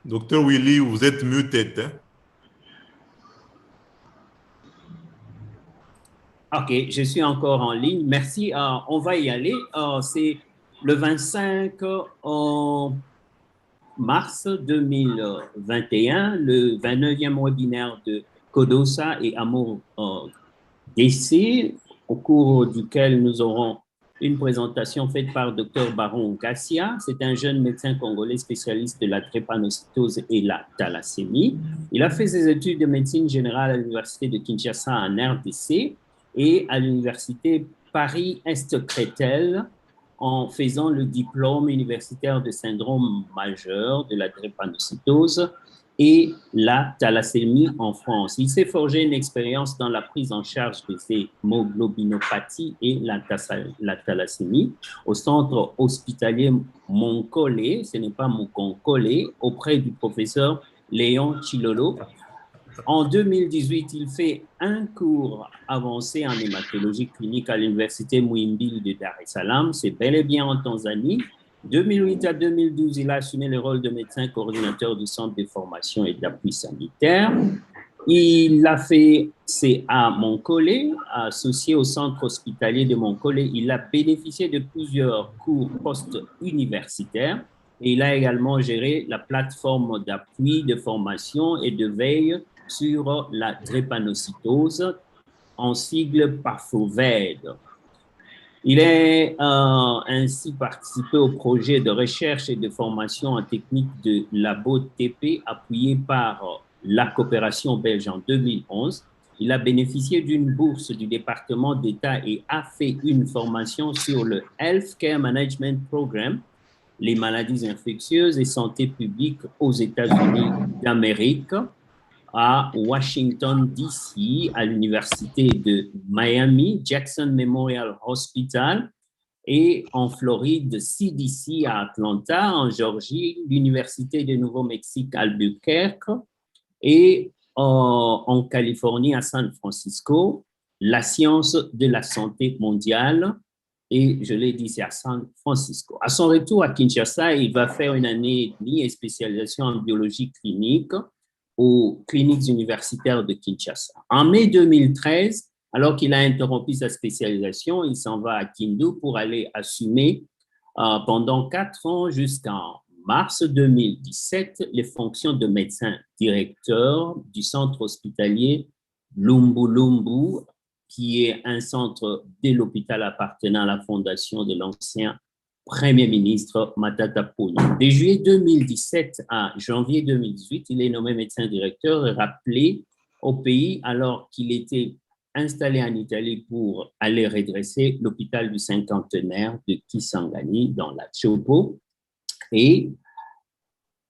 Docteur Willy, vous êtes muted, hein? OK, je suis encore en ligne. Merci. On va y aller. C'est le 25 mars 2021, le 29e webinaire de Codosa et Amour DC, au cours duquel nous aurons une présentation faite par Dr Baron Gassia. C'est un jeune médecin congolais spécialiste de la drépanocytose et la thalassémie. Il a fait ses études de médecine générale à l'université de Kinshasa en RDC et à l'université Paris-Est-Créteil en faisant le diplôme universitaire de syndrome majeur de la drépanocytose et la thalassémie en France. Il s'est forgé une expérience dans la prise en charge des hémoglobinopathies et la thalassémie au centre hospitalier Moncolé, ce n'est pas Mokonkolé, auprès du professeur Léon Chilolo. En 2018, il fait un cours avancé en hématologie clinique à l'université Muhimbili de Dar es Salaam. C'est bel et bien en Tanzanie. 2008 à 2012, il a assumé le rôle de médecin coordinateur du centre de formation et d'appui sanitaire. Il a fait, c'est à Moncolé, associé au centre hospitalier de Moncolé. Il a bénéficié de plusieurs cours post-universitaires et il a également géré la plateforme d'appui, de formation et de veille sur la drépanocytose, en sigle PAFOVED. Il a ainsi participé au projet de recherche et de formation en technique de LaboTP appuyé par la coopération belge en 2011. Il a bénéficié d'une bourse du département d'État et a fait une formation sur le Healthcare Management Program, les maladies infectieuses et santé publique aux États-Unis d'Amérique, à Washington, D.C., à l'université de Miami, Jackson Memorial Hospital, et en Floride, CDC à Atlanta, en Georgie, l'université de Nouveau-Mexique, Albuquerque, et en Californie, à San Francisco, la science de la santé mondiale, et je l'ai dit, c'est à San Francisco. À son retour à Kinshasa, il va faire une année et demie et spécialisation en biologie clinique aux cliniques universitaires de Kinshasa. En mai 2013, alors qu'il a interrompu sa spécialisation, il s'en va à Kindu pour aller assumer pendant 4 ans jusqu'en mars 2017 les fonctions de médecin directeur du centre hospitalier Lumbu Lumbu, qui est un centre de l'hôpital appartenant à la fondation de l'ancien Premier ministre Matata Ponyo. De juillet 2017 à janvier 2018, il est nommé médecin directeur et rappelé au pays alors qu'il était installé en Italie pour aller redresser l'hôpital du cinquantenaire de Kisangani dans la Chopo. Et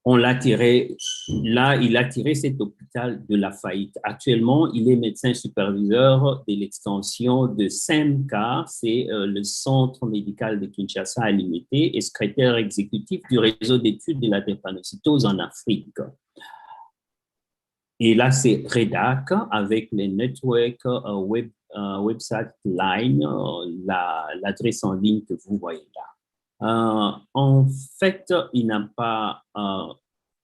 on l'a tiré, là, il a tiré cet hôpital de la faillite. Actuellement, il est médecin superviseur de l'extension de SEMCA, c'est le Centre médical de Kinshasa à Limité, et secrétaire exécutif du réseau d'études de la drépanocytose en Afrique. Et là, c'est REDAC avec les networks website line, l'adresse en ligne que vous voyez là. En fait, il n'a pas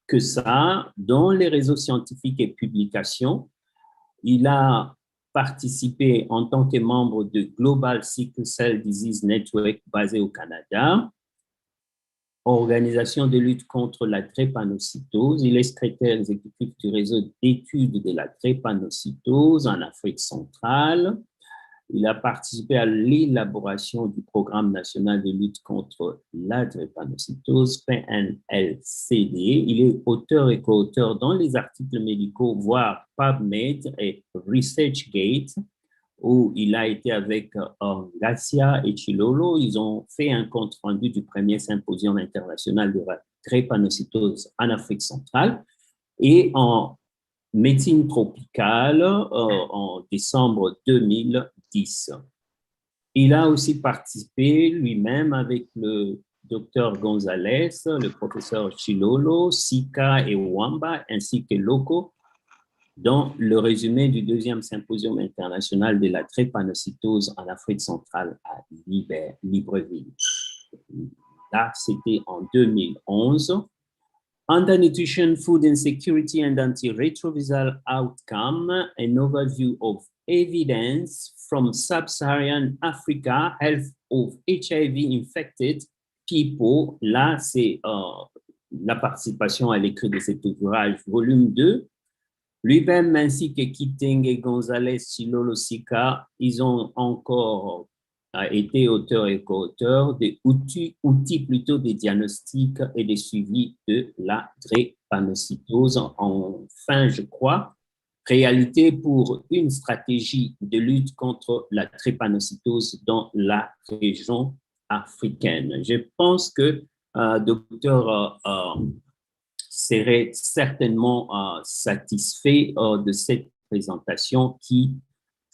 que ça. Dans les réseaux scientifiques et publications, il a participé en tant que membre de Global Sickle Cell Disease Network basé au Canada, organisation de lutte contre la drépanocytose. Il est secrétaire exécutif du réseau d'études de la drépanocytose en Afrique centrale. Il a participé à l'élaboration du programme national de lutte contre la drépanocytose, PNLCD. Il est auteur et co-auteur dans les articles médicaux, voire PubMed et ResearchGate, où il a été avec Gassia et Chilolo. Ils ont fait un compte-rendu du premier symposium international de la drépanocytose en Afrique centrale. Et en médecine tropicale en décembre 2010. Il a aussi participé lui-même avec le docteur Gonzalez, le professeur Chilolo, Sika et Wamba, ainsi que Loco, dans le résumé du deuxième symposium international de la drépanocytose en Afrique centrale à Libreville. Là, c'était en 2011. Under Nutrition, Food Insecurity and Antiretroviral Outcome, an overview of evidence from Sub-Saharan Africa, health of HIV-infected people. Là, c'est la participation à l'écrit de cet ouvrage, volume 2. Lui-même ainsi que Kitenge Gonzalez Chilolo Sika, ils ont encore été auteurs et co-auteurs des outils plutôt des diagnostics et des suivis de la drépanocytose. Enfin, je crois, réalité pour une stratégie de lutte contre la drépanocytose dans la région africaine. Je pense que docteur serait certainement satisfait de cette présentation qui,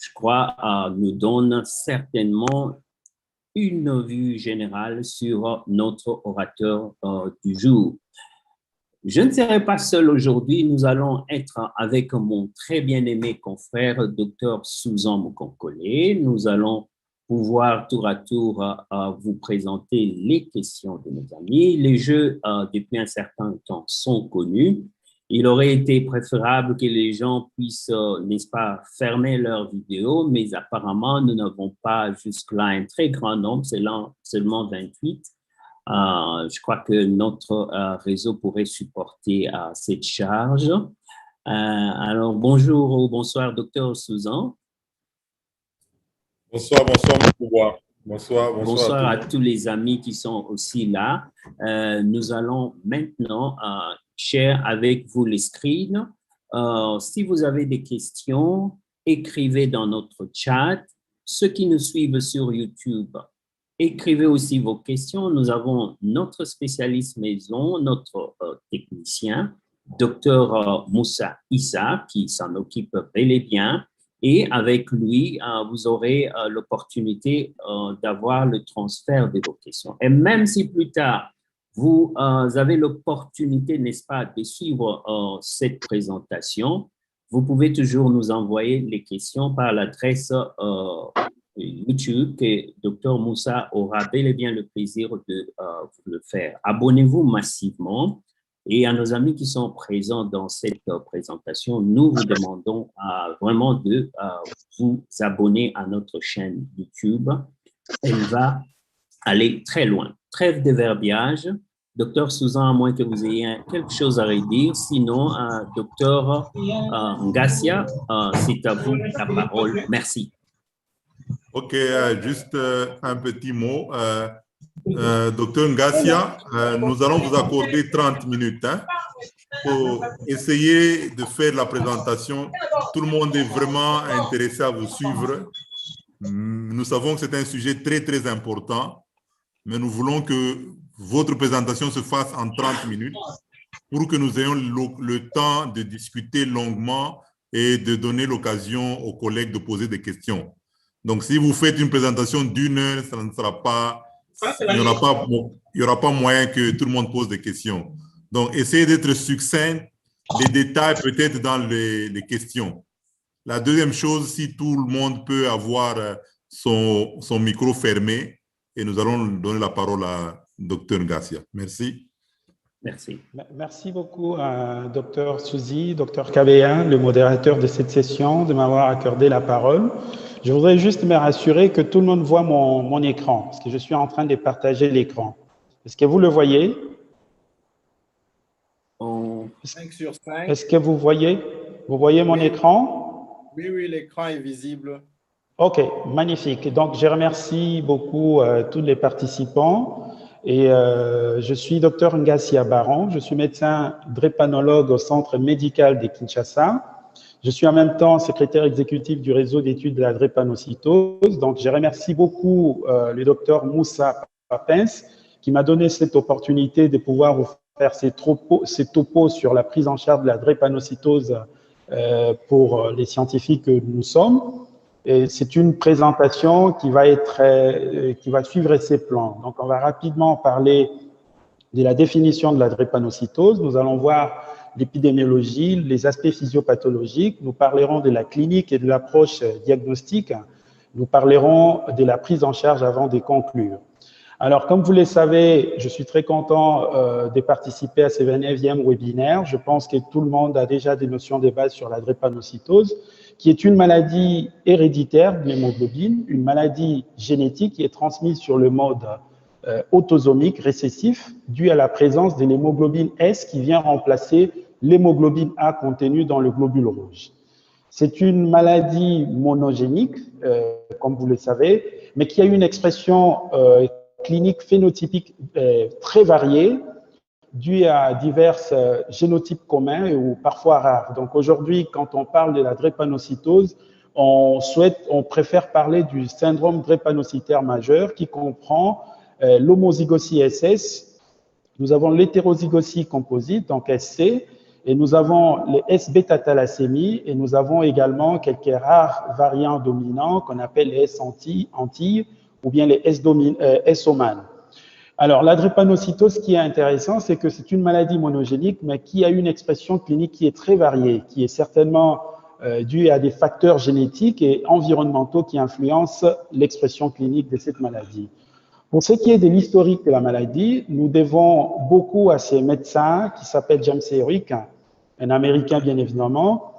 je crois, nous donne certainement une vue générale sur notre orateur du jour. Je ne serai pas seul aujourd'hui, nous allons être avec mon très bien-aimé confrère, Dr Susan Mukonkole. Nous allons pouvoir tour à tour vous présenter les questions de nos amis. Les jeux, depuis un certain temps, sont connus. Il aurait été préférable que les gens puissent, n'est-ce pas, fermer leur vidéo, mais apparemment, nous n'avons pas jusque-là un très grand nombre, c'est seulement 28. Je crois que notre réseau pourrait supporter cette charge. Alors, bonjour ou bonsoir, docteur Susan. Bonsoir, bonsoir, mon pouvoir. Bonsoir à tous les amis qui sont aussi là. Nous allons maintenant share avec vous les screens. Si vous avez des questions, écrivez dans notre chat. Ceux qui nous suivent sur YouTube, écrivez aussi vos questions. Nous avons notre spécialiste maison, notre technicien, Dr Moussa Issa, qui s'en occupe bel et bien. Et avec lui, vous aurez l'opportunité d'avoir le transfert de vos questions. Et même si plus tard, vous avez l'opportunité, n'est-ce pas, de suivre cette présentation, vous pouvez toujours nous envoyer les questions par l'adresse YouTube que Dr Moussa aura bel et bien le plaisir de vous le faire. Abonnez-vous massivement. Et à nos amis qui sont présents dans cette présentation, nous vous demandons vraiment de vous abonner à notre chaîne YouTube. Elle va aller très loin. Trêve de verbiage. Docteur Susan, à moins que vous ayez quelque chose à redire. Sinon, docteur Ngassia, c'est à vous la parole. Merci. OK, juste un petit mot. Docteur Ngassia, nous allons vous accorder 30 minutes pour essayer de faire la présentation. Tout le monde est vraiment intéressé à vous suivre. Nous savons que c'est un sujet très, très important, mais nous voulons que votre présentation se fasse en 30 minutes pour que nous ayons le temps de discuter longuement et de donner l'occasion aux collègues de poser des questions. Donc, si vous faites une présentation d'1 heure, ça ne sera pas... Il n'y aura pas moyen que tout le monde pose des questions. Donc, essayez d'être succinct, les détails peut-être dans les questions. La deuxième chose, si tout le monde peut avoir son micro fermé, et nous allons donner la parole à Dr Ngassia. Merci. Merci. Merci beaucoup à Dr Suzy, Dr Kabea, le modérateur de cette session, de m'avoir accordé la parole. Je voudrais juste me rassurer que tout le monde voit mon écran, parce que je suis en train de partager l'écran. Est-ce que vous le voyez? 5 sur 5. Est-ce que vous voyez mon écran? Oui, l'écran est visible. OK, magnifique. Donc, je remercie beaucoup tous les participants. Et je suis Dr Ngassia Baron, je suis médecin drépanologue au centre médical de Kinshasa. Je suis en même temps secrétaire exécutif du réseau d'études de la drépanocytose. Donc, je remercie beaucoup le docteur Moussa Papens qui m'a donné cette opportunité de pouvoir vous faire ces topos sur la prise en charge de la drépanocytose pour les scientifiques que nous sommes. Et c'est une présentation qui va suivre ces plans. Donc, on va rapidement parler de la définition de la drépanocytose. Nous allons voir l'épidémiologie, les aspects physiopathologiques, nous parlerons de la clinique et de l'approche diagnostique, nous parlerons de la prise en charge avant de conclure. Alors, comme vous le savez, je suis très content de participer à ce 29e webinaire. Je pense que tout le monde a déjà des notions de base sur la drépanocytose, qui est une maladie héréditaire de l'hémoglobine, une maladie génétique qui est transmise sur le mode autosomique récessif, dû à la présence de l'hémoglobine S qui vient remplacer l'hémoglobine A contenue dans le globule rouge. C'est une maladie monogénique, comme vous le savez, mais qui a une expression clinique phénotypique très variée, due à divers génotypes communs ou parfois rares. Donc aujourd'hui, quand on parle de la drépanocytose, on préfère parler du syndrome drépanocytaire majeur qui comprend l'homozygosie SS, nous avons l'hétérozygosie composite, donc SC, et nous avons les S-bêta-thalassémies, et nous avons également quelques rares variants dominants qu'on appelle les S-Antilles, ou bien les S-Oman. Alors, la drépanocytose, ce qui est intéressant, c'est que c'est une maladie monogénique, mais qui a une expression clinique qui est très variée, qui est certainement due à des facteurs génétiques et environnementaux qui influencent l'expression clinique de cette maladie. Pour ce qui est de l'historique de la maladie, nous devons beaucoup à ces médecins qui s'appellent James Herrick, un Américain bien évidemment,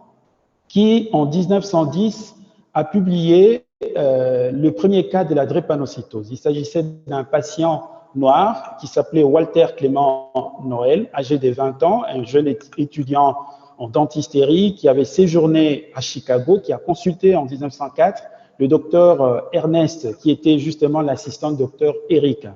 qui en 1910 a publié le premier cas de la drépanocytose. Il s'agissait d'un patient noir qui s'appelait Walter Clément Noël, âgé de 20 ans, un jeune étudiant en dentisterie qui avait séjourné à Chicago, qui a consulté en 1904 le docteur Ernest, qui était justement l'assistant du docteur Eric.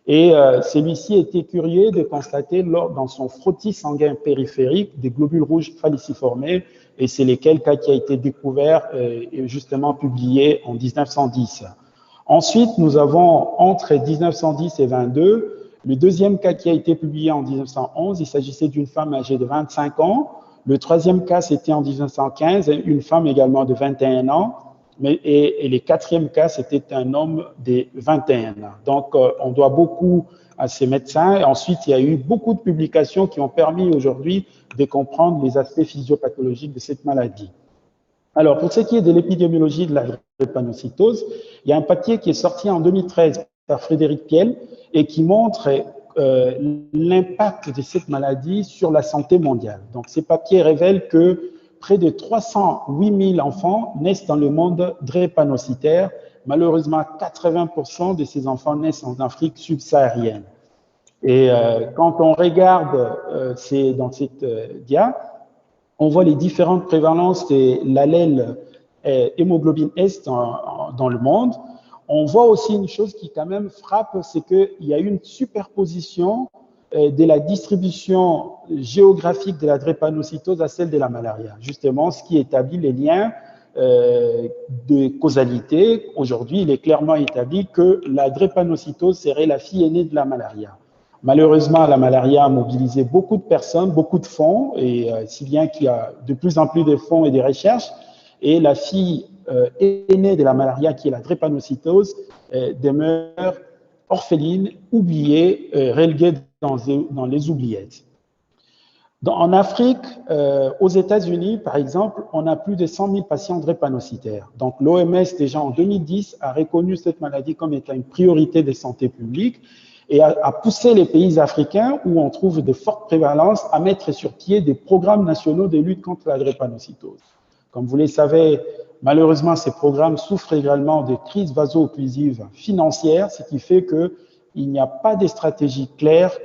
Et celui-ci était curieux de constater dans son frottis sanguin périphérique des globules rouges falciformés, et c'est lequel cas qui a été découvert et justement publié en 1910. Ensuite, nous avons entre 1910 et 22, le deuxième cas qui a été publié en 1911, il s'agissait d'une femme âgée de 25 ans. Le troisième cas, c'était en 1915, une femme également de 21 ans. Et le quatrième cas, c'était un homme de 21 ans. Donc, on doit beaucoup à ces médecins. Et ensuite, il y a eu beaucoup de publications qui ont permis aujourd'hui de comprendre les aspects physiopathologiques de cette maladie. Alors, pour ce qui est de l'épidémiologie de la drépanocytose, il y a un papier qui est sorti en 2013 par Frédéric Piel et qui montre l'impact de cette maladie sur la santé mondiale. Donc, ces papiers révèlent que près de 308 000 enfants naissent dans le monde drépanocytaire. Malheureusement, 80% de ces enfants naissent en Afrique subsaharienne. Et quand on regarde dans cette dia, on voit les différentes prévalences de l'allèle hémoglobine S dans le monde. On voit aussi une chose qui quand même frappe, c'est qu'il y a une superposition de la distribution géographique de la drépanocytose à celle de la malaria. Justement, ce qui établit les liens de causalité. Aujourd'hui, il est clairement établi que la drépanocytose serait la fille aînée de la malaria. Malheureusement, la malaria a mobilisé beaucoup de personnes, beaucoup de fonds, et si bien qu'il y a de plus en plus de fonds et de recherches, et la fille aînée de la malaria, qui est la drépanocytose, demeure orpheline, oubliée, reléguée dans les oubliettes. En Afrique, aux États-Unis, par exemple, on a plus de 100 000 patients drépanocytaires. Donc, l'OMS, déjà en 2010, a reconnu cette maladie comme étant une priorité de santé publique et a poussé les pays africains, où on trouve de fortes prévalences, à mettre sur pied des programmes nationaux de lutte contre la drépanocytose. Comme vous le savez, malheureusement, ces programmes souffrent également de crises vaso-occlusives financières, ce qui fait qu'il n'y a pas de stratégie claire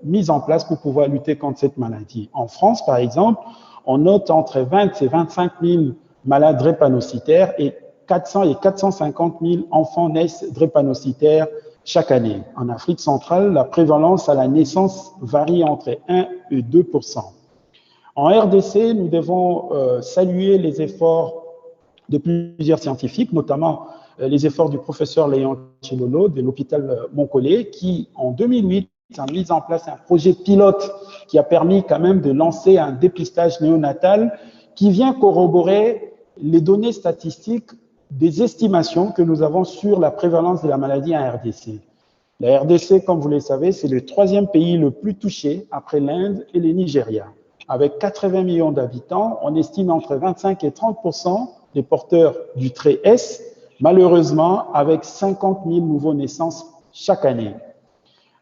mise en place pour pouvoir lutter contre cette maladie. En France, par exemple, on note entre 20 et 25 000 malades drépanocytaires et 400 et 450 000 enfants naissent drépanocytaires chaque année. En Afrique centrale, la prévalence à la naissance varie entre 1 et 2%. En RDC, nous devons saluer les efforts de plusieurs scientifiques, notamment les efforts du professeur Léon Chilolo de l'hôpital Montcollet, qui, en 2008, a mis en place un projet pilote qui a permis quand même de lancer un dépistage néonatal qui vient corroborer les données statistiques des estimations que nous avons sur la prévalence de la maladie en RDC. La RDC, comme vous le savez, c'est le 3e pays le plus touché après l'Inde et le Nigeria. avec 80 millions d'habitants, on estime entre 25 et 30% des porteurs du trait S, malheureusement avec 50 000 nouveaux naissances chaque année.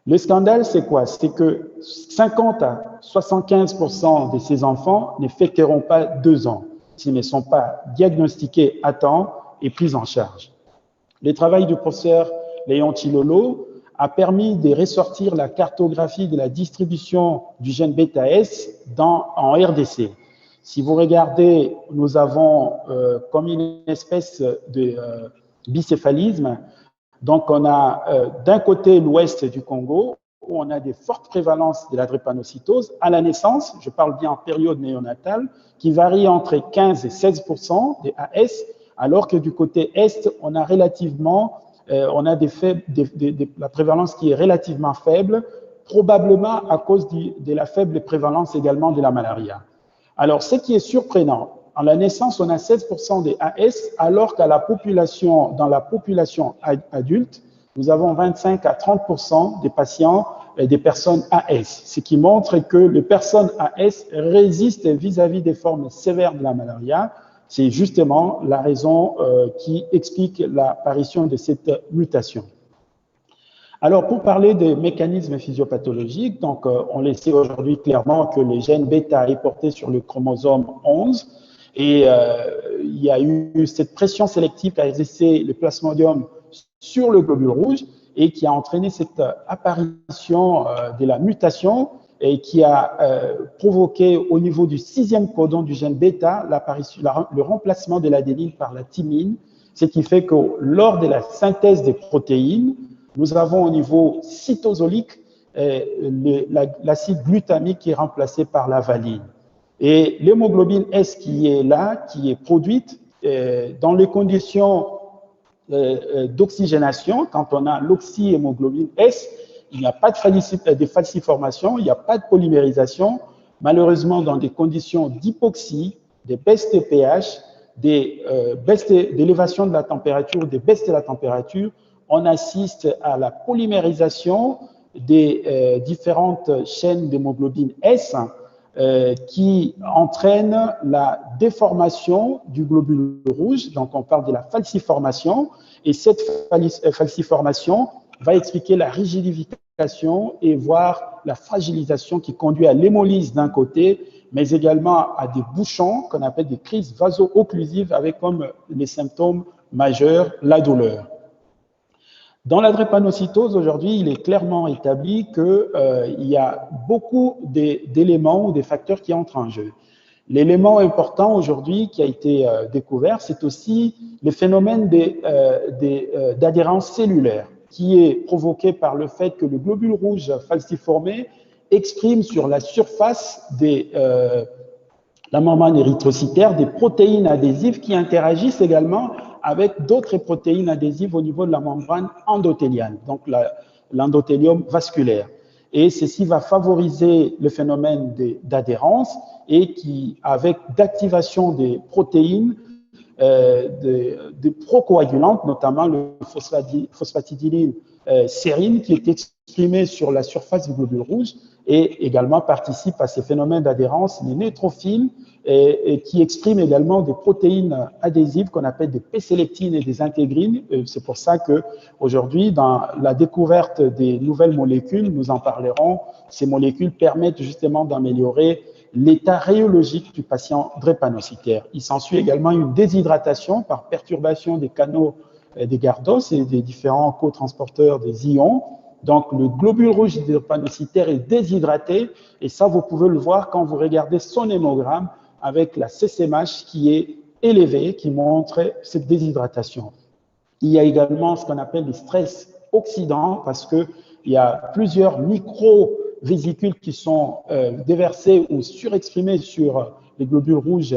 Le scandale, c'est quoi? C'est que 50 à 75% de ces enfants ne fêteront pas 2 ans s'ils ne sont pas diagnostiqués à temps et pris en charge. Le travail du professeur Léon Chilolo a permis de ressortir la cartographie de la distribution du gène bêta-S en RDC. Si vous regardez, nous avons comme une espèce de bicéphalisme. Donc, on a d'un côté l'ouest du Congo, où on a des fortes prévalences de la drépanocytose à la naissance, je parle bien en période néonatale, qui varie entre 15 et 16% des AS, alors que du côté est, on a relativement, la prévalence qui est relativement faible, probablement à cause de la faible prévalence également de la malaria. Alors, ce qui est surprenant, à la naissance, on a 16% des AS, alors qu'à la population, dans la population adulte, nous avons 25 à 30% des patients et des personnes AS, ce qui montre que les personnes AS résistent vis-à-vis des formes sévères de la malaria. C'est justement la raison qui explique l'apparition de cette mutation. Alors, pour parler des mécanismes physiopathologiques, donc on le sait aujourd'hui clairement que le gène bêta est porté sur le chromosome 11, et il y a eu cette pression sélective qui a exercé le plasmodium sur le globule rouge et qui a entraîné cette apparition de la mutation et qui a provoqué au niveau du 6e codon du gène bêta le remplacement de l'adénine par la thymine, ce qui fait que lors de la synthèse des protéines, nous avons au niveau cytosolique l'acide glutamique qui est remplacé par la valine. Et l'hémoglobine S qui est là, qui est produite dans les conditions d'oxygénation, quand on a l'oxyhémoglobine S, il n'y a pas de falciformation, il n'y a pas de polymérisation. Malheureusement, dans des conditions d'hypoxie, des baisses de pH, des baisses d'élévation de la température, des baisses de la température, on assiste à la polymérisation des différentes chaînes d'hémoglobine S qui entraîne la déformation du globule rouge. Donc, on parle de la falciformation. Et cette falciformation va expliquer la rigidification et voire la fragilisation qui conduit à l'hémolyse d'un côté, mais également à des bouchons qu'on appelle des crises vaso-occlusives avec comme les symptômes majeurs la douleur. Dans la drépanocytose, aujourd'hui, il est clairement établi qu'il y a beaucoup d'éléments ou des facteurs qui entrent en jeu. L'élément important aujourd'hui qui a été découvert, c'est aussi le phénomène d'adhérence cellulaire, qui est provoqué par le fait que le globule rouge falciformé exprime sur la surface la membrane érythrocytaire des protéines adhésives qui interagissent également avec d'autres protéines adhésives au niveau de la membrane endothéliale, donc l'endothélium vasculaire. Et ceci va favoriser le phénomène d'adhérence et qui, avec d'activation des protéines, des procoagulantes, notamment le phosphatidylline sérine, qui est exprimé sur la surface du globule rouge et également participe à ces phénomènes d'adhérence, les neutrophiles, et qui expriment également des protéines adhésives qu'on appelle des P-sélectines et des intégrines. C'est pour ça qu'aujourd'hui, dans la découverte des nouvelles molécules, nous en parlerons, ces molécules permettent justement d'améliorer l'état rhéologique du patient drépanocytaire. Il s'ensuit également une déshydratation par perturbation des canaux des Gardos et des différents cotransporteurs des ions. Donc, le globule rouge drépanocytaire est déshydraté et ça, vous pouvez le voir quand vous regardez son hémogramme avec la CCMH qui est élevée, qui montre cette déshydratation. Il y a également ce qu'on appelle des stress oxydants parce qu'il y a plusieurs micro-vésicules qui sont déversés ou surexprimés sur les globules rouges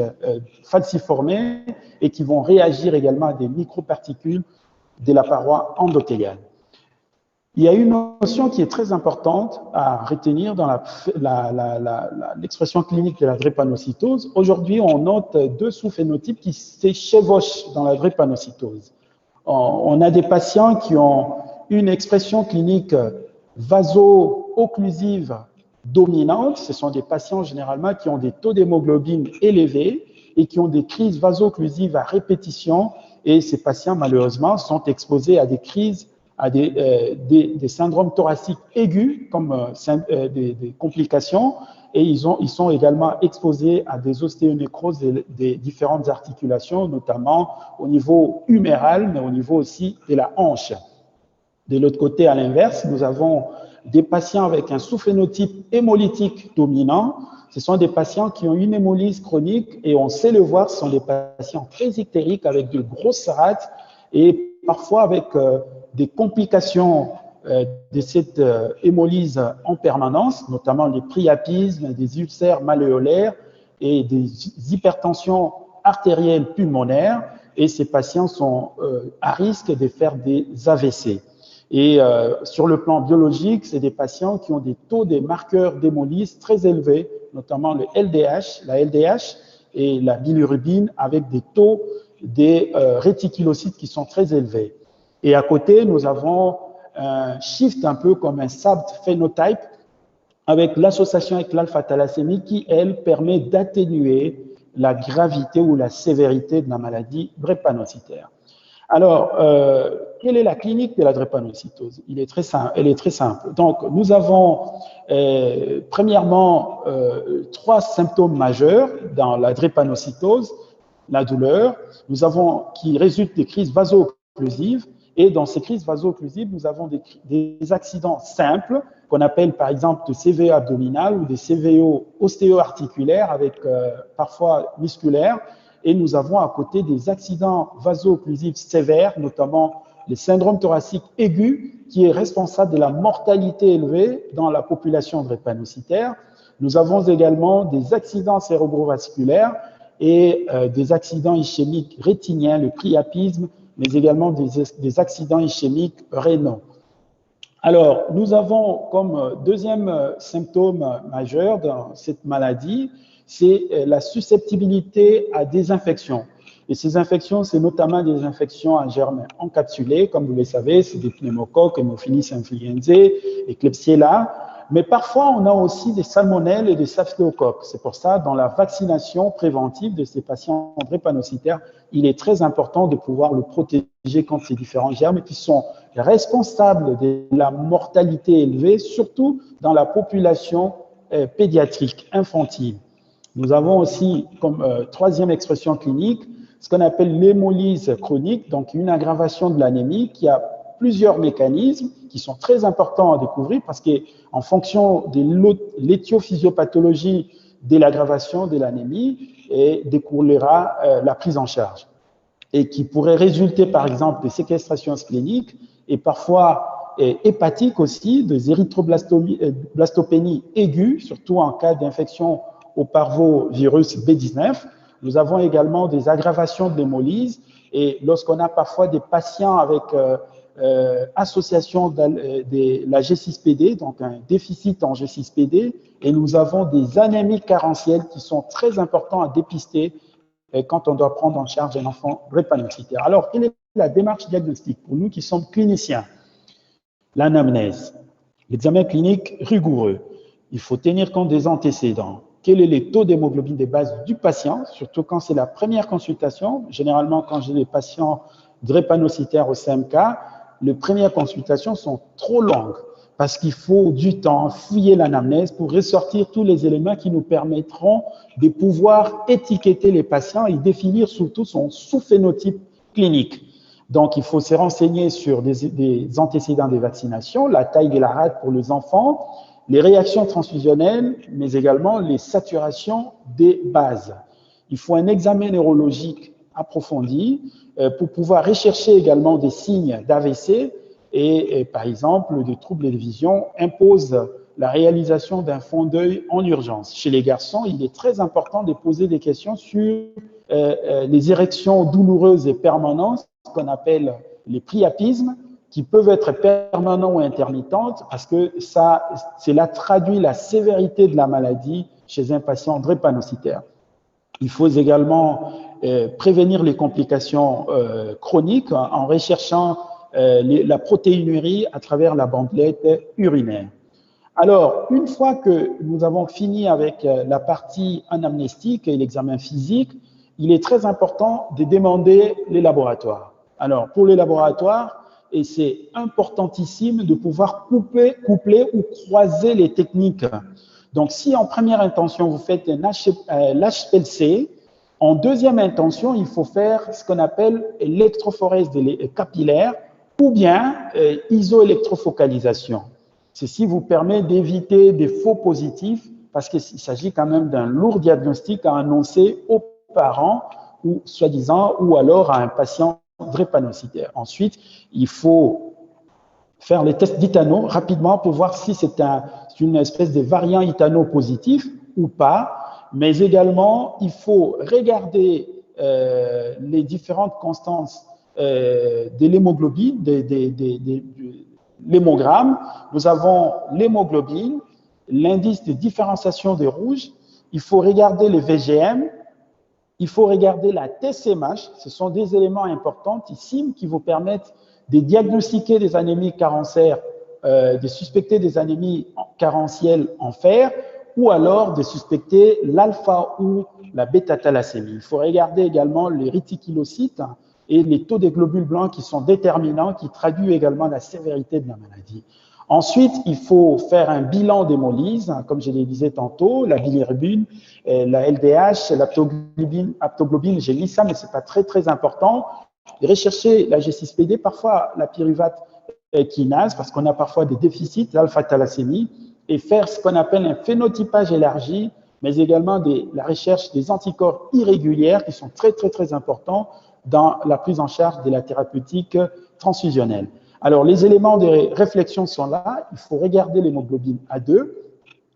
falciformés et qui vont réagir également à des microparticules de la paroi endothéliale. Il y a une notion qui est très importante à retenir dans l'expression clinique de la drépanocytose. Aujourd'hui, on note 2 sous-phénotypes qui se chevauchent dans la drépanocytose. On a des patients qui ont une expression clinique vaso-occlusive dominantes, ce sont des patients généralement qui ont des taux d'hémoglobine élevés et qui ont des crises vaso-occlusives à répétition. Et ces patients, malheureusement, sont exposés à des crises, à des syndromes thoraciques aigus, comme des complications. Et ils sont également exposés à des ostéonécroses des différentes articulations, notamment au niveau huméral, mais au niveau aussi de la hanche. De l'autre côté, à l'inverse, nous avons des patients avec un sous-phénotype hémolytique dominant. Ce sont des patients qui ont une hémolyse chronique et on sait le voir, ce sont des patients très ictériques avec de grosses rates et parfois avec des complications de cette hémolyse en permanence, notamment les priapismes, des ulcères malléolaires et des hypertensions artérielles pulmonaires. Et ces patients sont à risque de faire des AVC. Et sur le plan biologique, c'est des patients qui ont des taux des marqueurs d'hémolyse très élevés, notamment le LDH, la LDH et la bilirubine, avec des taux des réticulocytes qui sont très élevés. Et à côté, nous avons un shift un peu comme un SABT phénotype avec l'association avec l'alpha-thalassémie qui, elle, permet d'atténuer la gravité ou la sévérité de la maladie drépanocytaire. Alors, quelle est la clinique de la drépanocytose? Elle est très simple. Donc, nous avons premièrement 3 symptômes majeurs dans la drépanocytose, la douleur, qui résulte des crises vaso-occlusives, et dans ces crises vaso-occlusives, nous avons des accidents simples qu'on appelle par exemple de CVE abdominal ou des CVO ostéo-articulaires avec parfois musculaires. Et nous avons à côté des accidents vaso-occlusifs sévères, notamment le syndrome thoracique aigu, qui est responsable de la mortalité élevée dans la population drépanocytaire. Nous avons également des accidents cérébrovasculaires et des accidents ischémiques rétiniens, le priapisme, mais également des accidents ischémiques rénaux. Alors, nous avons comme deuxième symptôme majeur dans cette maladie, c'est la susceptibilité à des infections. Et ces infections, c'est notamment des infections à germes encapsulés, comme vous le savez, c'est des pneumocoques, Haemophilus influenzae et Klebsiella. Mais parfois, on a aussi des salmonelles et des staphylocoques. C'est pour ça, dans la vaccination préventive de ces patients drépanocytaires, il est très important de pouvoir le protéger contre ces différents germes qui sont responsables de la mortalité élevée, surtout dans la population pédiatrique, infantile. Nous avons aussi, comme troisième expression clinique, ce qu'on appelle l'hémolyse chronique, donc une aggravation de l'anémie qui a plusieurs mécanismes qui sont très importants à découvrir parce qu'en fonction de l'éthiophysiopathologie de l'aggravation de l'anémie, découlera la prise en charge et qui pourrait résulter par exemple de séquestrations spléniques et parfois hépatiques aussi, des érythroblastopénies aiguës, surtout en cas d'infection au parvovirus B19. Nous avons également des aggravations de l'hémolyse et lorsqu'on a parfois des patients avec association de la G6PD, donc un déficit en G6PD, et nous avons des anémies carentielles qui sont très importants à dépister quand on doit prendre en charge un enfant drépanocytaire. Alors, quelle est la démarche diagnostique pour nous qui sommes cliniciens? L'anamnèse, l'examen clinique rigoureux. Il faut tenir compte des antécédents. Quel est le taux d'hémoglobine de base du patient, surtout quand c'est la première consultation. Généralement, quand j'ai des patients drépanocytaires au CMK, les premières consultations sont trop longues parce qu'il faut du temps, fouiller l'anamnèse pour ressortir tous les éléments qui nous permettront de pouvoir étiqueter les patients et définir surtout son sous-phénotype clinique. Donc, il faut se renseigner sur des antécédents des vaccinations, la taille de la rate pour les enfants, les réactions transfusionnelles, mais également les saturations des bases. Il faut un examen neurologique approfondi pour pouvoir rechercher également des signes d'AVC et par exemple, des troubles de vision imposent la réalisation d'un fond d'œil en urgence. Chez les garçons, il est très important de poser des questions sur les érections douloureuses et permanentes, ce qu'on appelle les priapismes, qui peuvent être permanents ou intermittentes, parce que cela traduit la sévérité de la maladie chez un patient drépanocytaire. Il faut également prévenir les complications chroniques en recherchant la protéinurie à travers la bandelette urinaire. Alors, une fois que nous avons fini avec la partie anamnestique et l'examen physique, il est très important de demander les laboratoires. Alors, pour les laboratoires, et c'est importantissime de pouvoir coupler ou croiser les techniques. Donc, si en première intention, vous faites l'HPLC, en deuxième intention, il faut faire ce qu'on appelle électrophorèse capillaire ou bien isoélectrofocalisation. Ceci vous permet d'éviter des faux positifs parce qu'il s'agit quand même d'un lourd diagnostic à annoncer aux parents ou soi-disant ou alors à un patient drépanocytaire. Ensuite, il faut faire les tests d'Itano rapidement pour voir si c'est une espèce de variant Itano positif ou pas. Mais également, il faut regarder les différentes constances de l'hémoglobine, l'hémogramme. Nous avons l'hémoglobine, l'indice de différenciation des rouges. Il faut regarder les VGM. Il faut regarder la TSMH. Ce sont des éléments importants ici qui vous permettent de diagnostiquer des anémies carencères, de suspecter des anémies carentielles en fer, ou alors de suspecter l'alpha ou la bêta-thalassémie. Il faut regarder également les réticulocytes et les taux des globules blancs qui sont déterminants, qui traduisent également la sévérité de la maladie. Ensuite, il faut faire un bilan d'hémolyse, comme je le disais tantôt, la bilirubine, la LDH, l'aptoglobine, j'ai mis ça, mais ce n'est pas très important. Et rechercher la G6PD, parfois la pyruvate kinase, parce qu'on a parfois des déficits, l'alpha-thalassémie, et faire ce qu'on appelle un phénotypage élargi, mais également la recherche des anticorps irréguliers qui sont très importants dans la prise en charge de la thérapeutique transfusionnelle. Alors, les éléments de réflexion sont là. Il faut regarder l'hémoglobine A2,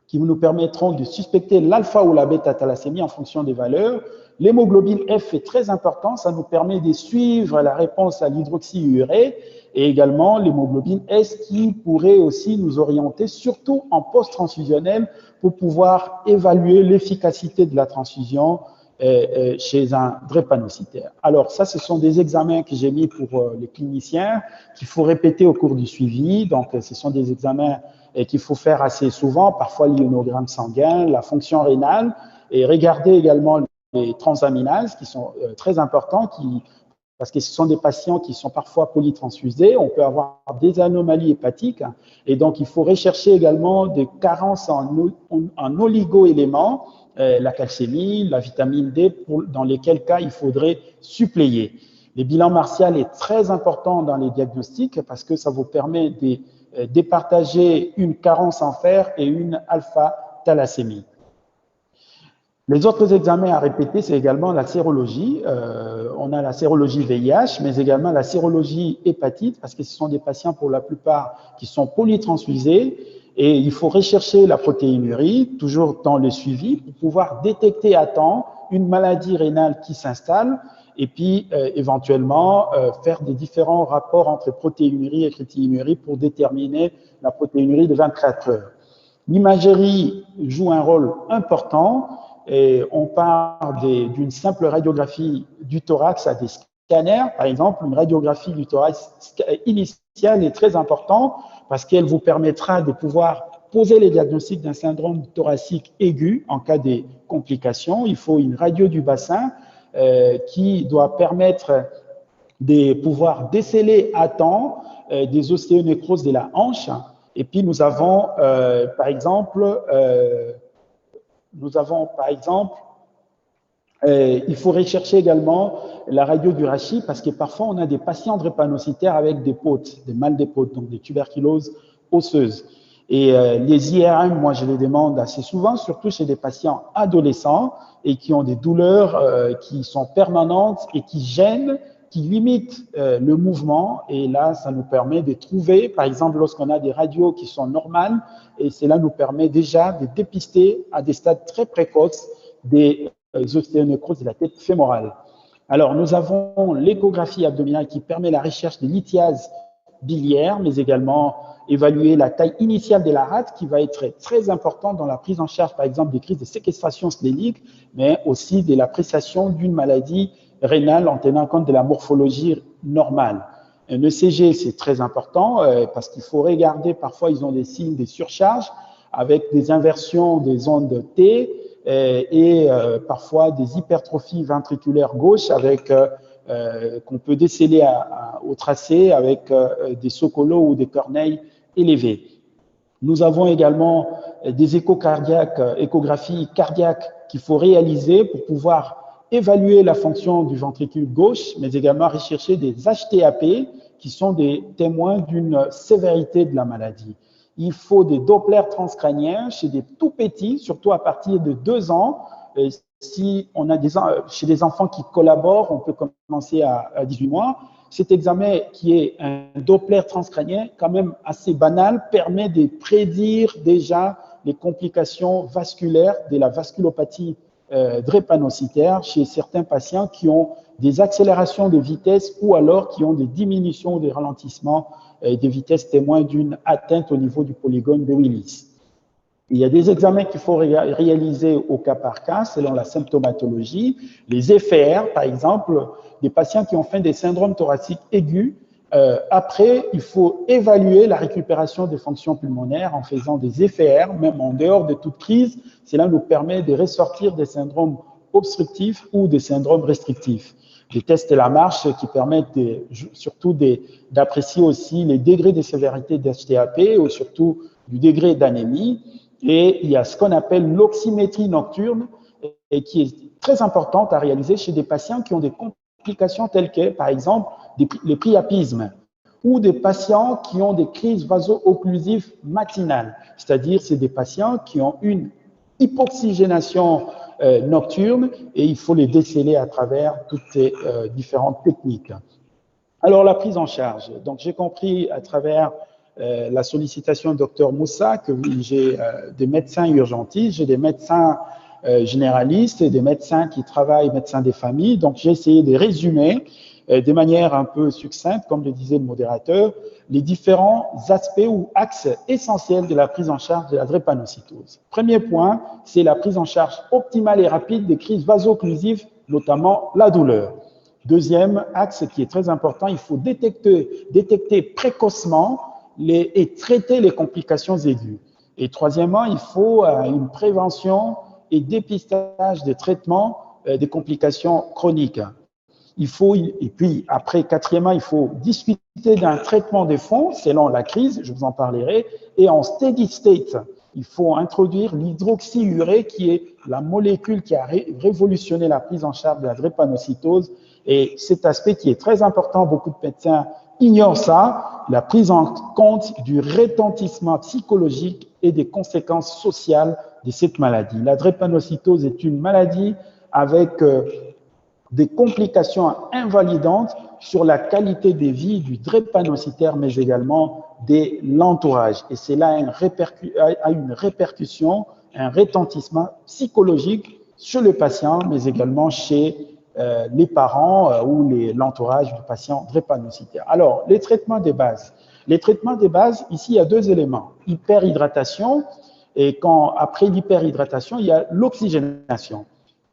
qui nous permettront de suspecter l'alpha ou la bêta-thalassémie en fonction des valeurs. L'hémoglobine F est très important, ça nous permet de suivre la réponse à l'hydroxyurée, et également l'hémoglobine S qui pourrait aussi nous orienter, surtout en post-transfusionnel, pour pouvoir évaluer l'efficacité de la transfusion chez un drépanocytaire. Alors ça, ce sont des examens que j'ai mis pour les cliniciens qu'il faut répéter au cours du suivi. Donc ce sont des examens qu'il faut faire assez souvent, parfois l'ionogramme sanguin, la fonction rénale, et regarder également les transaminases qui sont très importants, parce que ce sont des patients qui sont parfois polytransfusés, on peut avoir des anomalies hépatiques, et donc il faut rechercher également des carences en oligo-éléments, la calcémie, la vitamine D, dans lesquels cas il faudrait suppléer. Le bilan martial est très important dans les diagnostics parce que ça vous permet de départager une carence en fer et une alpha-thalassémie. Les autres examens à répéter, c'est également la sérologie. On a la sérologie VIH, mais également la sérologie hépatite, parce que ce sont des patients pour la plupart qui sont polytransfusés, et il faut rechercher la protéinurie, toujours dans le suivi, pour pouvoir détecter à temps une maladie rénale qui s'installe, et puis éventuellement faire des différents rapports entre protéinurie et crétinurie pour déterminer la protéinurie de 24 heures. L'imagerie joue un rôle important. Et on part d'une simple radiographie du thorax à des scanners. Par exemple, une radiographie du thorax initiale est très importante parce qu'elle vous permettra de pouvoir poser les diagnostics d'un syndrome thoracique aigu en cas de complications. Il faut une radio du bassin qui doit permettre de pouvoir déceler à temps des ostéonécroses de la hanche. Et puis nous avons par exemple, il faut rechercher également la radio du rachis parce que parfois on a des patients drépanocytaires avec des POTS, des mal des POTS, donc des tuberculoses osseuses. Et les IRM, moi je les demande assez souvent, surtout chez des patients adolescents et qui ont des douleurs qui sont permanentes et qui gênent, qui limitent le mouvement. Et là, ça nous permet de trouver, par exemple, lorsqu'on a des radios qui sont normales, et cela nous permet déjà de dépister à des stades très précoces des ostéonécroses de la tête fémorale. Alors, nous avons l'échographie abdominale qui permet la recherche des lithiases biliaires, mais également évaluer la taille initiale de la rate, qui va être très important dans la prise en charge, par exemple, des crises de séquestration splénique, mais aussi de l'appréciation d'une maladie rénale en tenant compte de la morphologie normale. Un ECG, c'est très important parce qu'il faut regarder, parfois ils ont des signes de surcharge avec des inversions des ondes T et parfois des hypertrophies ventriculaires gauche avec qu'on peut déceler au tracé avec des socolos ou des corneilles élevées. Nous avons également des échographies cardiaques qu'il faut réaliser pour pouvoir évaluer la fonction du ventricule gauche, mais également rechercher des HTAP qui sont des témoins d'une sévérité de la maladie. Il faut des Dopplers transcrâniens chez des tout petits, surtout à partir de 2 ans. Et si on a chez des enfants qui collaborent, on peut commencer à 18 mois. Cet examen, qui est un Doppler transcrânien, quand même assez banal, permet de prédire déjà les complications vasculaires de la vasculopathie drépanocytaire chez certains patients qui ont des accélérations de vitesse ou alors qui ont des diminutions ou des ralentissements de vitesse témoins d'une atteinte au niveau du polygone de Willis. Il y a des examens qu'il faut réaliser au cas par cas selon la symptomatologie. Les EFR, par exemple, des patients qui ont fait des syndromes thoraciques aigus. Après, il faut évaluer la récupération des fonctions pulmonaires en faisant des EFR, même en dehors de toute crise. Cela nous permet de ressortir des syndromes obstructifs ou des syndromes restrictifs. Des tests de la marche qui permettent surtout d'apprécier aussi les degrés de sévérité d'HTAP ou surtout du degré d'anémie. Et il y a ce qu'on appelle l'oxymétrie nocturne et qui est très importante à réaliser chez des patients qui ont des complications telles que, par exemple, les priapismes ou des patients qui ont des crises vaso-occlusives matinales. C'est-à-dire, c'est des patients qui ont une hypoxygénation nocturne et il faut les déceler à travers toutes ces différentes techniques. Alors, la prise en charge. Donc, j'ai compris à travers la sollicitation du Dr Moussa que j'ai des médecins urgentistes, j'ai des médecins généralistes et des médecins qui travaillent, médecins des familles. Donc, j'ai essayé de résumer de manière un peu succincte, comme le disait le modérateur, les différents aspects ou axes essentiels de la prise en charge de la drépanocytose. Premier point, c'est la prise en charge optimale et rapide des crises vaso-occlusives, notamment la douleur. Deuxième axe qui est très important, il faut détecter précocement et traiter les complications aiguës. Et troisièmement, il faut une prévention et dépistage des traitements des complications chroniques. Et puis après, quatrièmement, il faut discuter d'un traitement des fonds selon la crise, je vous en parlerai, et en steady state, il faut introduire l'hydroxyurée qui est la molécule qui a révolutionné la prise en charge de la drépanocytose. Et cet aspect qui est très important, beaucoup de médecins ignorent ça, la prise en compte du retentissement psychologique et des conséquences sociales de cette maladie. La drépanocytose est une maladie avec des complications invalidantes sur la qualité de vie du drépanocytaire, mais également de l'entourage. Et cela a une répercussion, un retentissement psychologique sur le patient, mais également chez les parents ou l'entourage du patient drépanocytaire. Alors, les traitements de base. Les traitements de base, ici, il y a 2 éléments. Hyperhydratation, et après l'hyperhydratation, il y a l'oxygénation.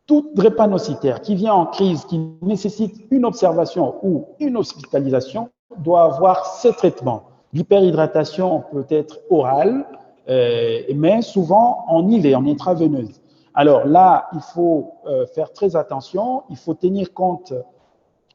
Tout drépanocytaire qui vient en crise, qui nécessite une observation ou une hospitalisation, doit avoir ces traitements. L'hyperhydratation peut être orale, mais souvent en IV, en intraveineuse. Alors là, il faut faire très attention, il faut tenir compte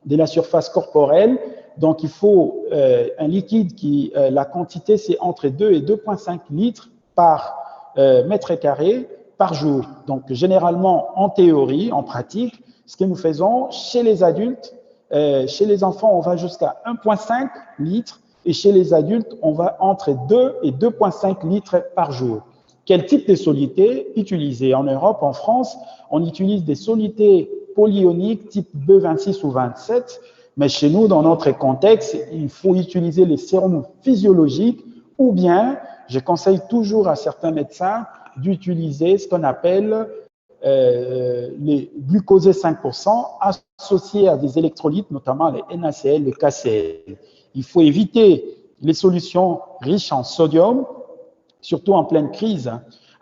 de la surface corporelle. Donc, il faut un liquide qui, la quantité, c'est entre 2 et 2,5 litres par mètre carré par jour. Donc, généralement, en théorie, en pratique, ce que nous faisons chez les adultes, chez les enfants, on va jusqu'à 1,5 litres et chez les adultes, on va entre 2 et 2,5 litres par jour. Quel type de soluté utiliser? En Europe, en France, on utilise des solutés polyoniques type B26 ou 27, mais chez nous, dans notre contexte, il faut utiliser les sérums physiologiques ou bien, je conseille toujours à certains médecins d'utiliser ce qu'on appelle les glucosés 5% associés à des électrolytes, notamment les NaCl, le KCl. Il faut éviter les solutions riches en sodium, surtout en pleine crise.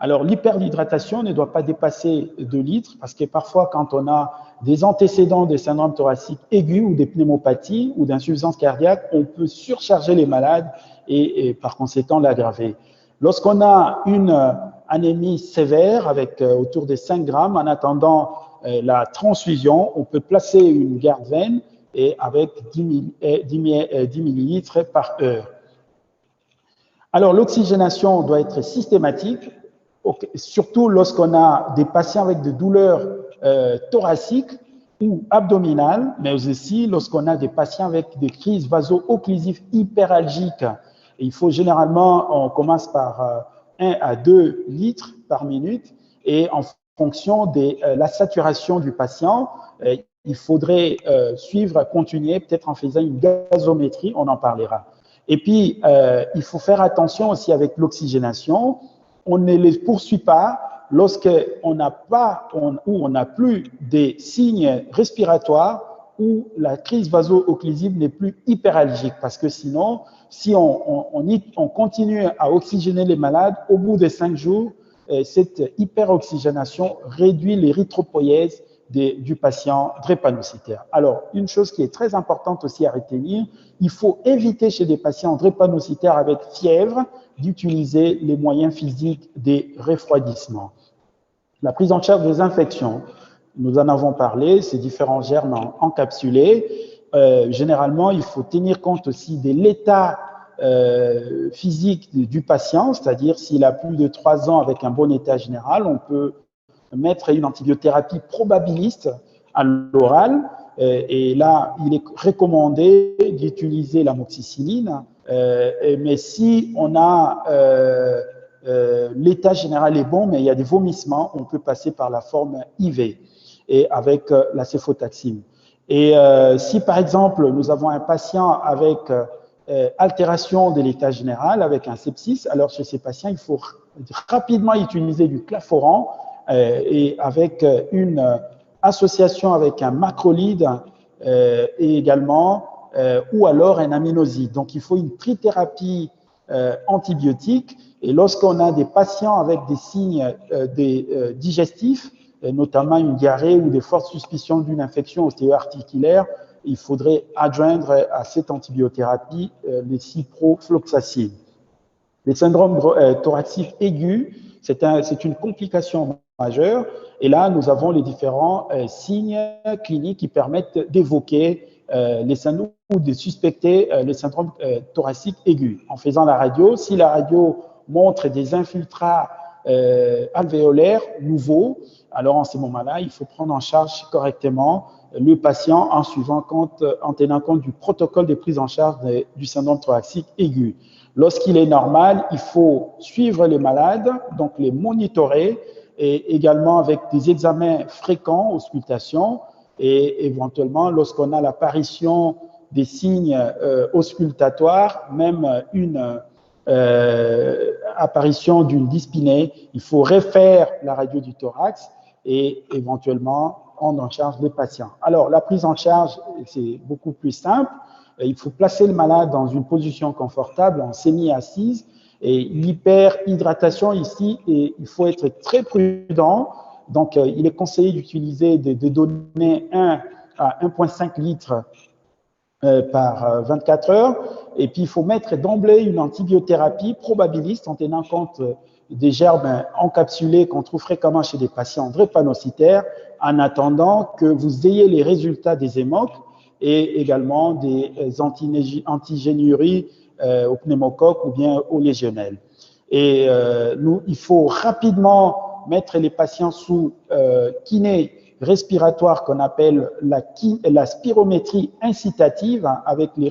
Alors, l'hyperhydratation ne doit pas dépasser 2 litres parce que parfois, quand on a des antécédents de syndrome thoracique aigu ou des pneumopathies ou d'insuffisance cardiaque, on peut surcharger les malades et par conséquent l'aggraver. Lorsqu'on a une anémie sévère avec autour de 5 grammes, en attendant la transfusion, on peut placer une garde veine et avec 10 millilitres par heure. Alors, l'oxygénation doit être systématique, surtout lorsqu'on a des patients avec des douleurs thoraciques ou abdominales, mais aussi lorsqu'on a des patients avec des crises vaso-occlusives hyperalgiques. Et il faut généralement, on commence par 1 à 2 litres par minute et en fonction de la saturation du patient, il faudrait suivre, continuer, peut-être en faisant une gazométrie, on en parlera. Et puis, il faut faire attention aussi avec l'oxygénation. On ne les poursuit pas lorsqu'on n'a pas ou on n'a plus des signes respiratoires ou la crise vaso-occlusive n'est plus hyperalgique. Parce que sinon, si on continue à oxygéner les malades, au bout de 5 jours, cette hyperoxygénation réduit l'érythropoïèse du patient drépanocytaire. Alors, une chose qui est très importante aussi à retenir, il faut éviter chez des patients drépanocytaires avec fièvre d'utiliser les moyens physiques des refroidissements. La prise en charge des infections, nous en avons parlé, ces différents germes encapsulés. Généralement, il faut tenir compte aussi de l'état physique du patient, c'est-à-dire s'il a plus de 3 ans avec un bon état général, on peut mettre une antibiothérapie probabiliste à l'oral. Et là, il est recommandé d'utiliser l'amoxicilline. Mais si on a l'état général est bon, mais il y a des vomissements, on peut passer par la forme IV et avec la céfotaxime. Et si par exemple nous avons un patient avec altération de l'état général, avec un sepsis, alors chez ces patients, il faut rapidement utiliser du claforan et avec une association avec un macrolide et également, ou alors un aminoside. Donc, il faut une trithérapie antibiotique. Et lorsqu'on a des patients avec des signes digestifs, notamment une diarrhée ou des fortes suspicions d'une infection ostéo-articulaire, il faudrait adjoindre à cette antibiothérapie les ciprofloxacine. Les syndromes thoraciques aigus, c'est une complication majeure. Et là, nous avons les différents signes cliniques qui permettent d'évoquer les syndromes ou de suspecter les syndromes thoraciques aigus. En faisant la radio, si la radio montre des infiltrats alvéolaires nouveaux, alors en ces moments-là, il faut prendre en charge correctement le patient en tenant compte du protocole de prise en charge du syndrome thoracique aigu. Lorsqu'il est normal, il faut suivre les malades, donc les monitorer, et également avec des examens fréquents, auscultation, et éventuellement, lorsqu'on a l'apparition des signes auscultatoires, même une apparition d'une dyspnée, il faut refaire la radio du thorax et éventuellement prendre en charge les patients. Alors, la prise en charge, c'est beaucoup plus simple. Il faut placer le malade dans une position confortable, en semi-assise, et l'hyperhydratation ici, et il faut être très prudent. Donc, il est conseillé d'utiliser des données 1 à 1,5 litres par 24 heures. Et puis, il faut mettre d'emblée une antibiothérapie probabiliste en tenant compte des germes encapsulés qu'on trouve fréquemment chez des patients drépanocytaires, en attendant que vous ayez les résultats des hémocs et également des antigénuries au pneumocoque ou bien au légionnelle. Et il faut rapidement mettre les patients sous kiné respiratoire qu'on appelle la spirométrie incitative avec les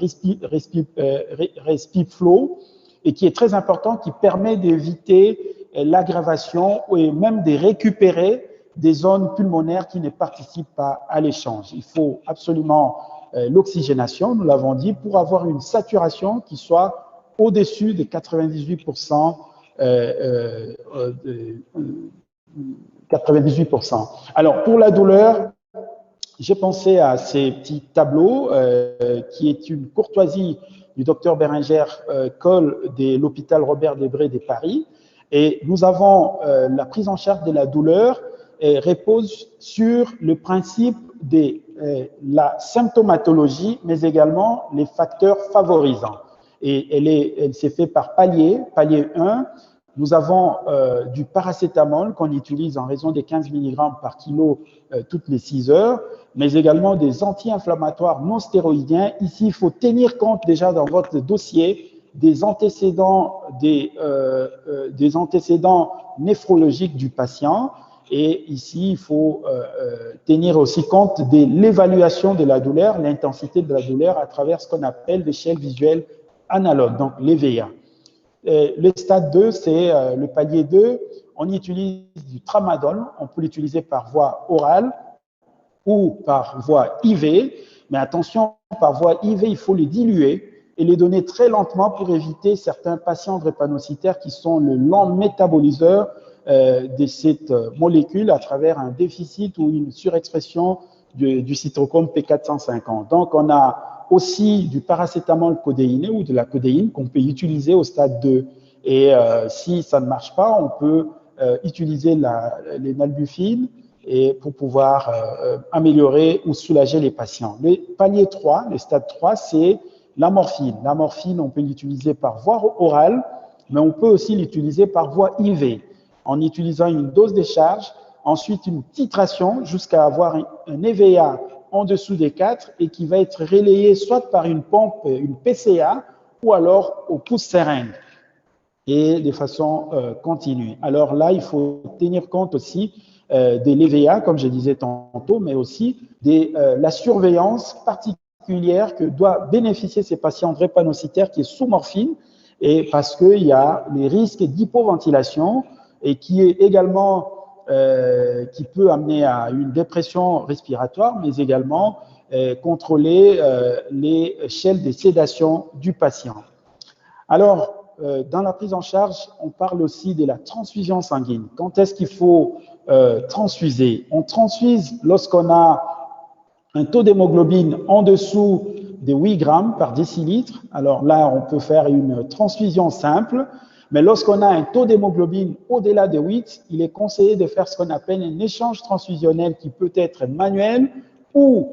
respiflow et qui est très important, qui permet d'éviter l'aggravation et même de récupérer des zones pulmonaires qui ne participent pas à l'échange. Il faut absolument l'oxygénation, nous l'avons dit, pour avoir une saturation qui soit au-dessus de 98%. 98%. Alors, pour la douleur, j'ai pensé à ces petits tableaux qui est une courtoisie du docteur Bérenger Coll de l'hôpital Robert Debré de Paris. Et nous avons la prise en charge de la douleur repose sur le principe de la symptomatologie, mais également les facteurs favorisants. Et elle s'est faite par palier. Palier 1, nous avons du paracétamol qu'on utilise en raison des 15 mg par kilo toutes les 6 heures, mais également des anti-inflammatoires non stéroïdiens. Ici, il faut tenir compte déjà dans votre dossier des antécédents néphrologiques du patient. Et ici, il faut tenir aussi compte de l'évaluation de la douleur, l'intensité de la douleur à travers ce qu'on appelle l'échelle visuelle analogue, donc l'EVA. Le stade 2, c'est le palier 2. On utilise du tramadol. On peut l'utiliser par voie orale ou par voie IV. Mais attention, par voie IV, il faut le diluer et les donner très lentement pour éviter certains patients drépanocytaires qui sont le lent métaboliseur de cette molécule à travers un déficit ou une surexpression du cytochrome P450. Donc, on a aussi du paracétamol codéiné ou de la codéine qu'on peut utiliser au stade 2. Et si ça ne marche pas, on peut utiliser les nalbuphines et pour pouvoir améliorer ou soulager les patients. Le palier 3, le stade 3, c'est la morphine. La morphine, on peut l'utiliser par voie orale, mais on peut aussi l'utiliser par voie IV, en utilisant une dose de charge, ensuite une titration jusqu'à avoir un EVA en dessous des 4 et qui va être relayé soit par une pompe, une PCA, ou alors au pouce-seringue et de façon continue. Alors là, il faut tenir compte aussi de l'EVA, comme je disais tantôt, mais aussi de la surveillance particulière que doit bénéficier ces patients drépanocytaires qui est sous morphine, et parce qu'il y a les risques d'hypoventilation et qui est également qui peut amener à une dépression respiratoire, mais également contrôler l'échelle de sédation du patient. Alors, dans la prise en charge, on parle aussi de la transfusion sanguine. Quand est-ce qu'il faut transfuser? On transfuse lorsqu'on a un taux d'hémoglobine en dessous de 8 grammes par décilitre. Alors là, on peut faire une transfusion simple. Mais lorsqu'on a un taux d'hémoglobine au-delà de 8, il est conseillé de faire ce qu'on appelle un échange transfusionnel qui peut être manuel ou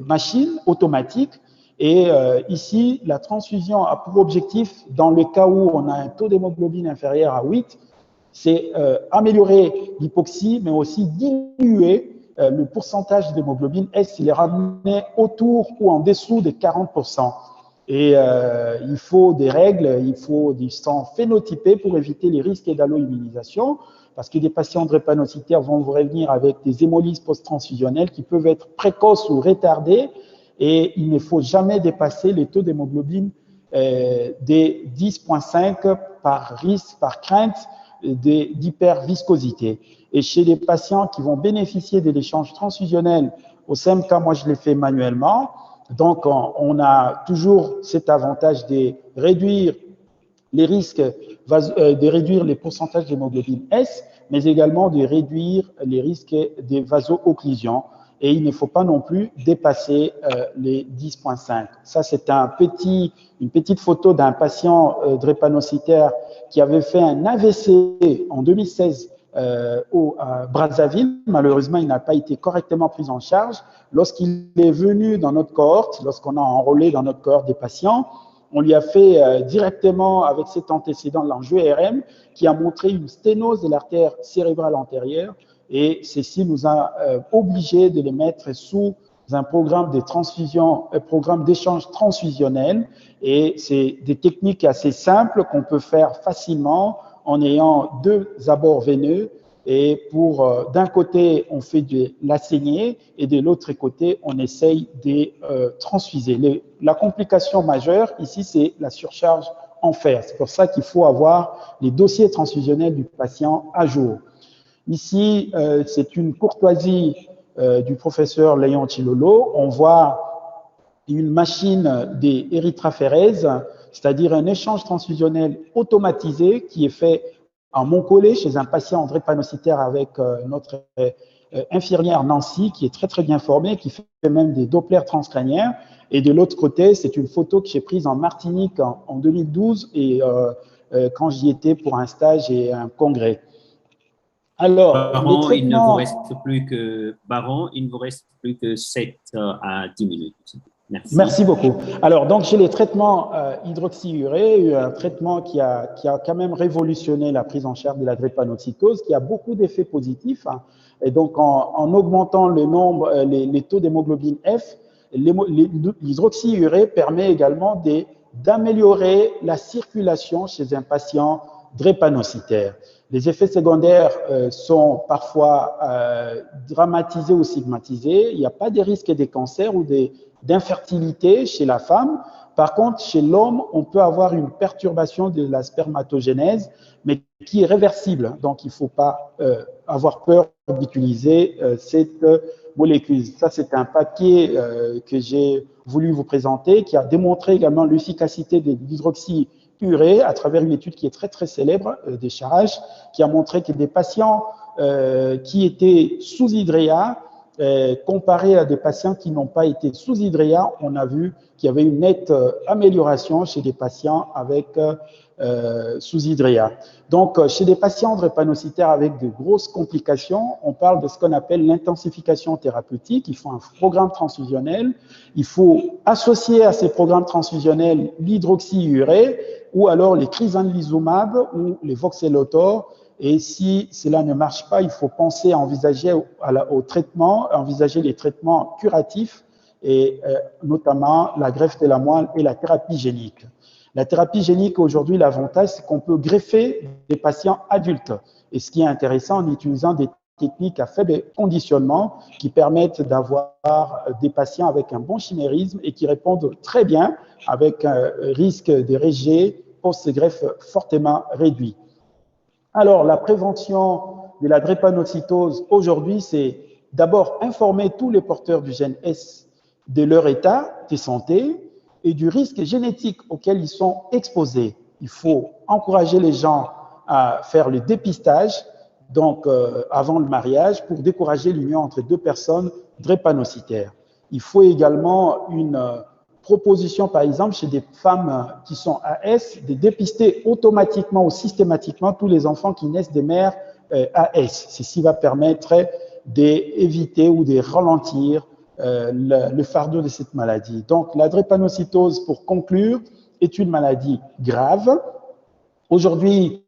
machine, automatique. Et ici, la transfusion a pour objectif, dans le cas où on a un taux d'hémoglobine inférieur à 8, c'est améliorer l'hypoxie, mais aussi diminuer le pourcentage d'hémoglobine S, il est ramené autour ou en dessous de 40%. Et il faut des règles, il faut du sang phénotypé pour éviter les risques d'alloimmunisation, parce que des patients drépanocytaires vont revenir avec des hémolyses post-transfusionnelles qui peuvent être précoces ou retardées, et il ne faut jamais dépasser les taux d'hémoglobine des 10,5 par risque, par crainte d'hyperviscosité. Et chez les patients qui vont bénéficier de l'échange transfusionnel, au CMK, moi je l'ai fait manuellement. Donc, on a toujours cet avantage de réduire les risques, de réduire les pourcentages d'hémoglobine S, mais également de réduire les risques des vaso-occlusions. Et il ne faut pas non plus dépasser les 10,5. Ça, c'est une petite photo d'un patient drépanocytaire qui avait fait un AVC en 2016 à Brazzaville. Malheureusement, il n'a pas été correctement pris en charge. Lorsqu'il est venu dans notre cohorte, lorsqu'on a enrôlé dans notre cohorte des patients, on lui a fait directement, avec cet antécédent, l'angio-RM, qui a montré une sténose de l'artère cérébrale antérieure, et ceci nous a obligés de les mettre sous un programme de transfusion, un programme d'échange transfusionnel, et c'est des techniques assez simples qu'on peut faire facilement en ayant 2 abords veineux, et pour d'un côté on fait de la saignée et de l'autre côté on essaye de transfuser. La complication majeure ici, c'est la surcharge en fer. C'est pour ça qu'il faut avoir les dossiers transfusionnels du patient à jour. Ici, c'est une courtoisie du professeur Léon Chilolo. On voit une machine d'érythrophérèse, c'est-à-dire un échange transfusionnel automatisé qui est fait en Montcollet chez un patient drépanocytaire avec notre infirmière Nancy, qui est très très bien formée, qui fait même des dopplers transcrâniens. Et de l'autre côté, c'est une photo que j'ai prise en Martinique en 2012 et quand j'y étais pour un stage et un congrès. Alors, Baron, il ne vous reste plus que, Baron, il ne vous reste plus que 7 à 10 minutes. Merci. Merci beaucoup. Alors, donc, chez les traitements hydroxyurés, un traitement qui a quand même révolutionné la prise en charge de la drépanocytose, qui a beaucoup d'effets positifs. Hein. Et donc, en augmentant le nombre, les taux d'hémoglobine F, l'hydroxyuré permet également d'améliorer la circulation chez un patient drépanocytaire. Les effets secondaires sont parfois dramatisés ou stigmatisés. Il n'y a pas de risque des cancers ou d'infertilité chez la femme. Par contre, chez l'homme, on peut avoir une perturbation de la spermatogénèse, mais qui est réversible. Donc, il ne faut pas avoir peur d'utiliser cette molécule. Ça, c'est un papier que j'ai voulu vous présenter, qui a démontré également l'efficacité de l'hydroxyurée à travers une étude qui est très, très célèbre des Charrages, qui a montré que des patients qui étaient sous hydréa, comparé à des patients qui n'ont pas été sous hydréa, on a vu qu'il y avait une nette amélioration chez des patients avec sous hydréa. Donc, chez des patients drépanocytaires avec de grosses complications, on parle de ce qu'on appelle l'intensification thérapeutique. Il faut un programme transfusionnel. Il faut associer à ces programmes transfusionnels l'hydroxyurée ou alors les crizanlizumab ou les voxelotor. Et si cela ne marche pas, il faut penser à envisager au traitement, envisager les traitements curatifs et notamment la greffe de la moelle et la thérapie génique. La thérapie génique, aujourd'hui, l'avantage, c'est qu'on peut greffer des patients adultes. Et ce qui est intéressant en utilisant des techniques à faible conditionnement qui permettent d'avoir des patients avec un bon chimérisme et qui répondent très bien avec un risque de rejet post-greffe fortement réduit. Alors, la prévention de la drépanocytose aujourd'hui, c'est d'abord informer tous les porteurs du gène S de leur état de santé et du risque génétique auquel ils sont exposés. Il faut encourager les gens à faire le dépistage, donc avant le mariage, pour décourager l'union entre deux personnes drépanocytaires. Il faut également une proposition, par exemple, chez des femmes qui sont AS, de dépister automatiquement ou systématiquement tous les enfants qui naissent des mères AS. Ceci va permettre d'éviter ou de ralentir le fardeau de cette maladie. Donc, la drépanocytose, pour conclure, est une maladie grave. Aujourd'hui,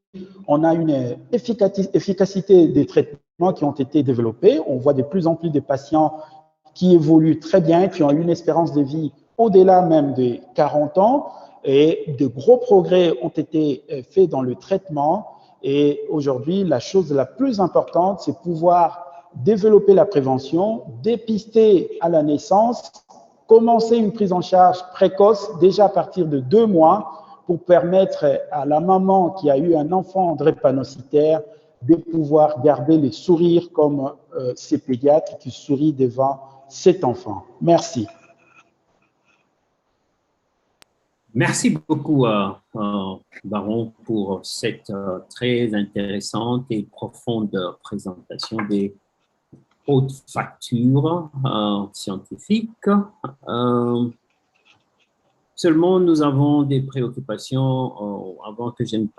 on a une efficacité des traitements qui ont été développés. On voit de plus en plus de patients qui évoluent très bien, qui ont une espérance de vie au-delà même de 40 ans, et de gros progrès ont été faits dans le traitement. Et aujourd'hui, la chose la plus importante, c'est pouvoir développer la prévention, dépister à la naissance, commencer une prise en charge précoce, déjà à partir de 2 mois, pour permettre à la maman qui a eu un enfant drépanocytaire de pouvoir garder les sourires comme ces pédiatres qui sourient devant cet enfant. Merci. Merci beaucoup, Baron, pour cette très intéressante et profonde présentation des hautes factures scientifiques. Seulement, nous avons des préoccupations avant que je ne passe